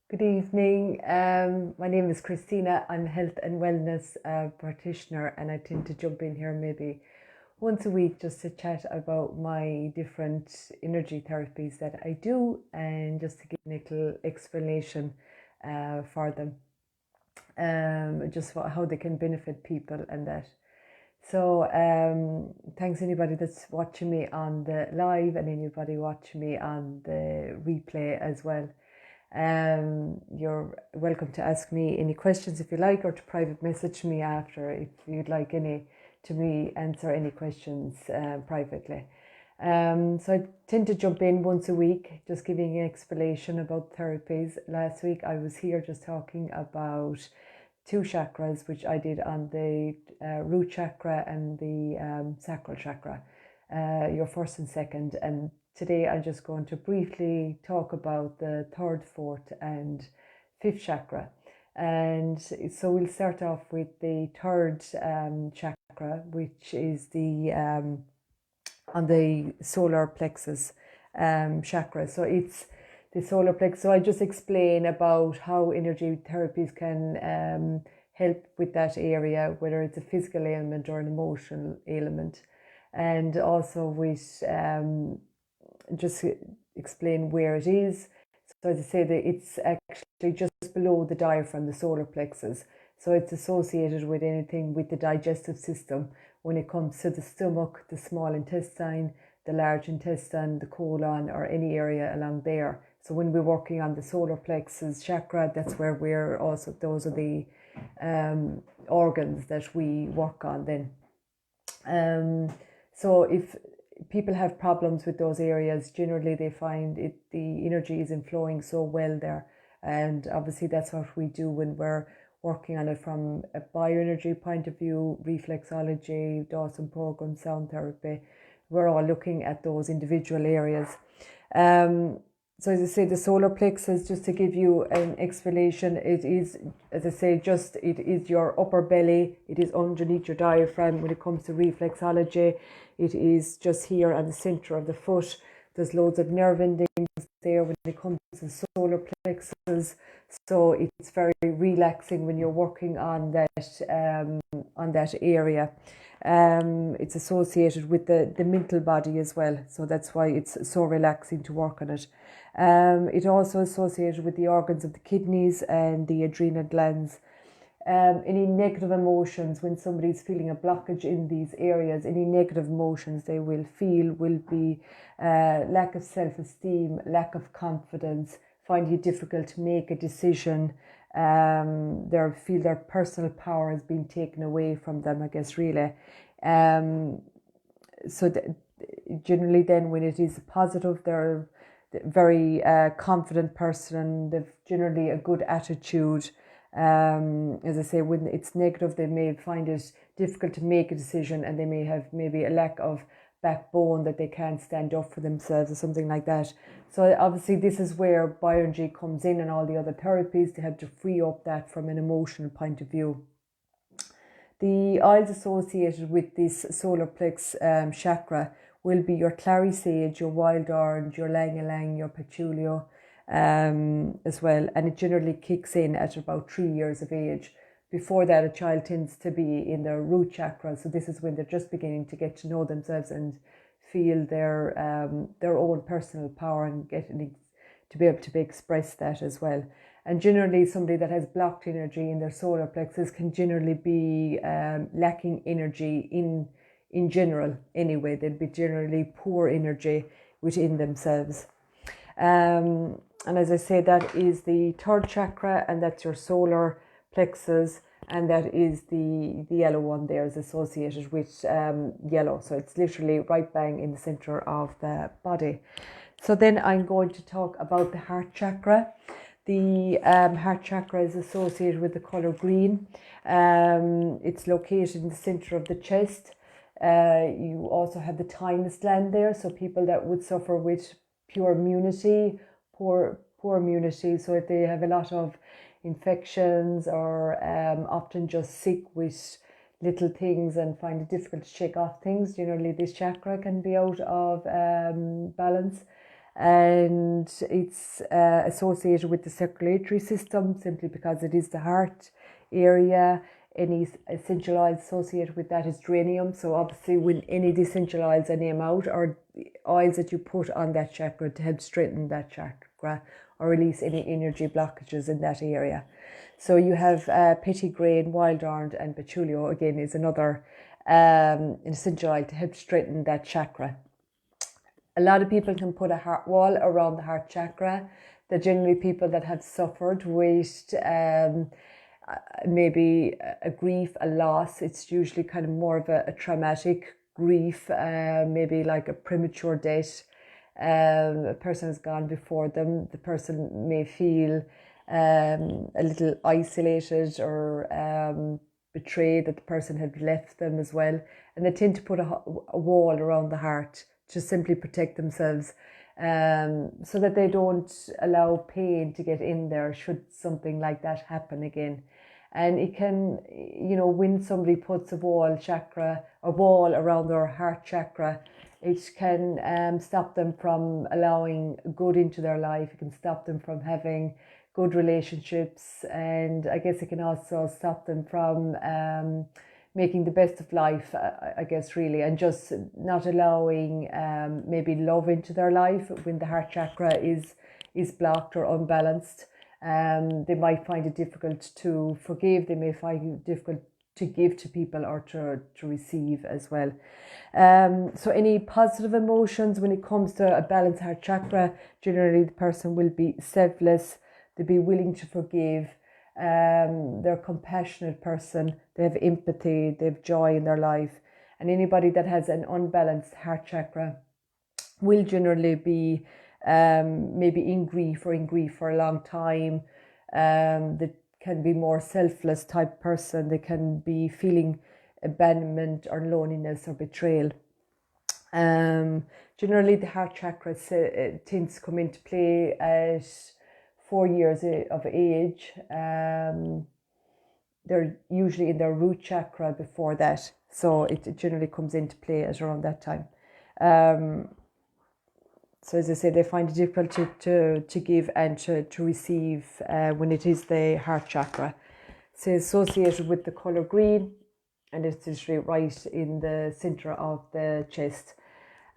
Good evening. My name is Christina. I'm a health and wellness practitioner, and I tend to jump in here maybe once a week just to chat about my different energy therapies that I do and just to give a little explanation for them, just how they can benefit people and that. So thanks anybody that's watching me on the live and anybody watching me on the replay as well. You're welcome to ask me any questions if you like, or to private message me after if you'd like any to me answer any questions privately. So I tend to jump in once a week, just giving an explanation about therapies. Last week I was here just talking about two chakras, which I did on the root chakra and the sacral chakra, your first and second. And today I'm just going to briefly talk about the third, fourth, and fifth chakra. And so we'll start off with the third chakra, which is the on the solar plexus chakra. So it's the solar plexus. So I just explain about how energy therapies can help with that area, whether it's a physical ailment or an emotional ailment, and also with just explain where it is. So as I say, that it's actually just below the diaphragm, the solar plexus. So it's associated with anything with the digestive system when it comes to the stomach, the small intestine, the large intestine, the colon, or any area along there. So when we're working on the solar plexus chakra, that's where we're also, those are the organs that we work on then. So if people have problems with those areas, generally they find the energy isn't flowing so well there. And obviously that's what we do when we're working on it from a bioenergy point of view, reflexology, Dawson program, sound therapy. We're all looking at those individual areas. So as I say, the solar plexus, just to give you an explanation, it is, as I say, it is your upper belly. It is underneath your diaphragm when it comes to reflexology. It is just here on the center of the foot. There's loads of nerve endings there when it comes to solar plexus. So it's very relaxing when you're working on that area. It's associated with the mental body as well, so that's why it's so relaxing to work on it. It also associated with the organs of the kidneys and the adrenal glands. Any negative emotions, when somebody's feeling a blockage in these areas, any negative emotions they will feel will be lack of self-esteem, lack of confidence, find it difficult to make a decision. They feel their personal power has been taken away from them, I guess, really. Generally then when it is positive, they're very confident person. They've generally a good attitude. As I say, when it's negative, they may find it difficult to make a decision, and they may have maybe a lack of backbone, that they can't stand up for themselves or something like that. So obviously this is where bioenergy comes in and all the other therapies to help to free up that from an emotional point of view. The oils associated with this solar plex chakra will be your clary sage, your wild orange, your lang ylang, your patchouli, as well, and it generally kicks in at about 3 years of age. Before that, a child tends to be in their root chakra, so this is when they're just beginning to get to know themselves and feel their own personal power and getting to be able to express that as well. And generally, somebody that has blocked energy in their solar plexus can generally be lacking energy in general anyway. They'd be generally poor energy within themselves. And as I say, that is the third chakra, and that's your solar plexus, and that is the yellow one there is associated with yellow. So it's literally right bang in the center of the body. So then I'm going to talk about the heart chakra. The heart chakra is associated with the color green. It's located in the center of the chest. You also have the thymus gland there, so people that would suffer with poor immunity, so if they have a lot of infections or often just sick with little things and find it difficult to shake off things, generally this chakra can be out of balance. and it's associated with the circulatory system simply because it is the heart area. Any essential oils associated with that is geranium. So obviously when any of the essential oils I name out are oils that you put on that chakra to help strengthen that chakra or release any energy blockages in that area. So you have petitgrain, wild orange and patchouli again is another an essential oil to help strengthen that chakra. A lot of people can put a heart wall around the heart chakra. They're generally people that have suffered with maybe a grief, a loss. It's usually kind of more of a traumatic grief, maybe like a premature death. A person has gone before them. The person may feel a little isolated or betrayed that the person had left them as well. And they tend to put a wall around the heart to simply protect themselves, so that they don't allow pain to get in there should something like that happen again. And it can, when somebody puts a wall around their heart chakra, it can stop them from allowing good into their life. It can stop them from having good relationships, and I guess it can also stop them from making the best of life, I guess, really, and just not allowing maybe love into their life when the heart chakra is blocked or unbalanced. They might find it difficult to forgive. They may find it difficult to give to people or to receive as well. So any positive emotions when it comes to a balanced heart chakra, generally the person will be selfless. They'll be willing to forgive. They're a compassionate person. They have empathy. They have joy in their life. And anybody that has an unbalanced heart chakra will generally be maybe in grief for a long time. They can be more selfless type person. They can be feeling abandonment or loneliness or betrayal. Generally, the heart chakra tends to come into play at 4 years of age. They're usually in their root chakra before that, so it generally comes into play at around that time. So as I say, they find it difficult to give and to receive when it is the heart chakra. It's associated with the colour green, and it's literally right in the centre of the chest.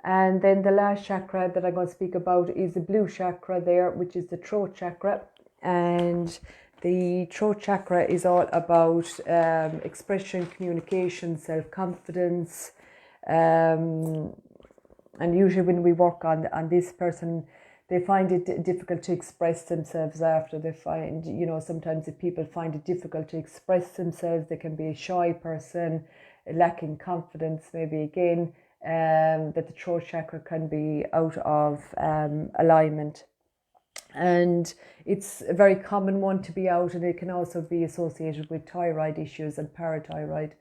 And then the last chakra that I'm going to speak about is the blue chakra there, which is the throat chakra. And the throat chakra is all about expression, communication, self-confidence. And usually when we work on this person, they find it difficult to express themselves after. They find, sometimes if people find it difficult to express themselves, they can be a shy person, lacking confidence, maybe again, that the throat chakra can be out of alignment. And it's a very common one to be out, and it can also be associated with thyroid issues and parathyroid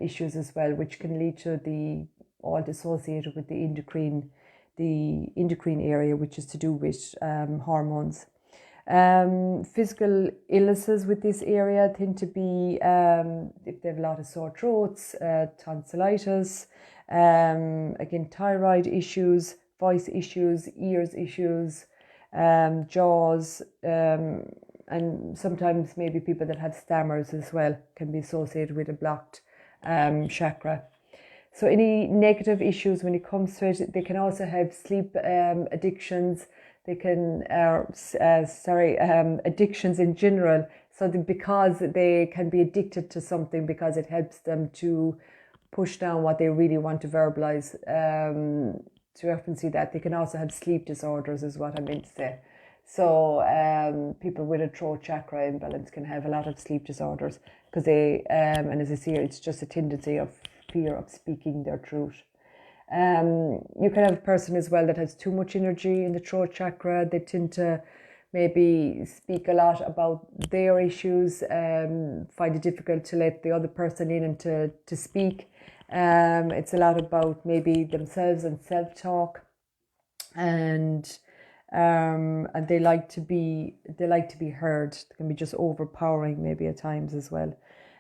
issues as well, which can lead to all associated with the endocrine area, which is to do with hormones. Physical illnesses with this area tend to be if they have a lot of sore throats, tonsillitis, again thyroid issues, voice issues, ears issues, jaws, and sometimes maybe people that have stammers as well can be associated with a blocked chakra. So any negative issues when it comes to it, they can also have sleep addictions. They can, addictions in general. So because they can be addicted to something because it helps them to push down what they really want to verbalize. To often see that they can also have sleep disorders, is what I meant to say. So people with a throat chakra imbalance can have a lot of sleep disorders because they, and as I see, it's just a tendency of fear of speaking their truth. You can have a person as well that has too much energy in the throat chakra. They tend to maybe speak a lot about their issues, find it difficult to let the other person in and to speak. It's a lot about maybe themselves and self-talk, and they like to be heard. It can be just overpowering maybe at times as well.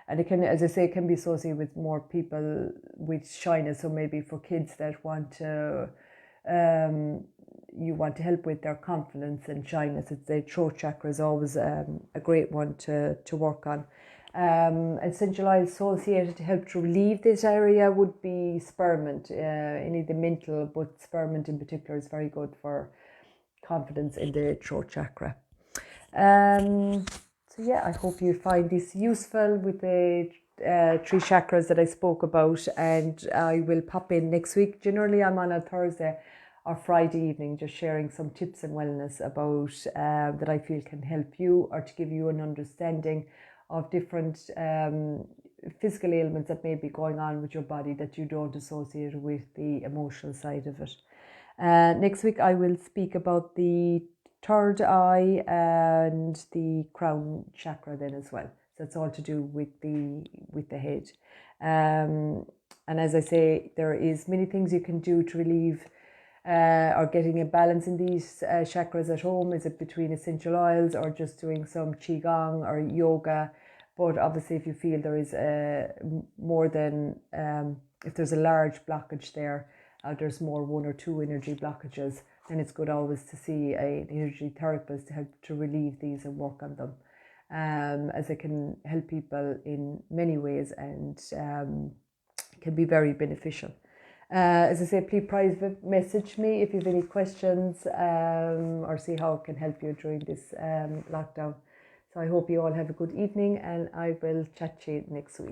And it can, as I say, it can be associated with more people with shyness. So maybe for kids that want to, you want to help with their confidence and shyness. It's the throat chakra is always a great one to work on. Essential oils associated to help to relieve this area would be spearmint, any of the mental, but spearmint in particular is very good for confidence in the throat chakra. So yeah, I hope you find this useful with the 3 chakras that I spoke about, and I will pop in next week. Generally, I'm on a Thursday or Friday evening, just sharing some tips and wellness about that I feel can help you, or to give you an understanding of different physical ailments that may be going on with your body that you don't associate with the emotional side of it. Next week I will speak about the third eye and the crown chakra then as well. So it's all to do with the head. And as I say, there is many things you can do to relieve or getting a balance in these chakras at home. Is it between essential oils or just doing some qigong or yoga? But obviously, if you feel there is more than, if there's a large blockage there, there's more 1 or 2 energy blockages, then it's good always to see an energy therapist to help to relieve these and work on them, as it can help people in many ways and can be very beneficial. As I say, please private message me if you have any questions or see how it can help you during this lockdown. So I hope you all have a good evening, and I will chat to you next week.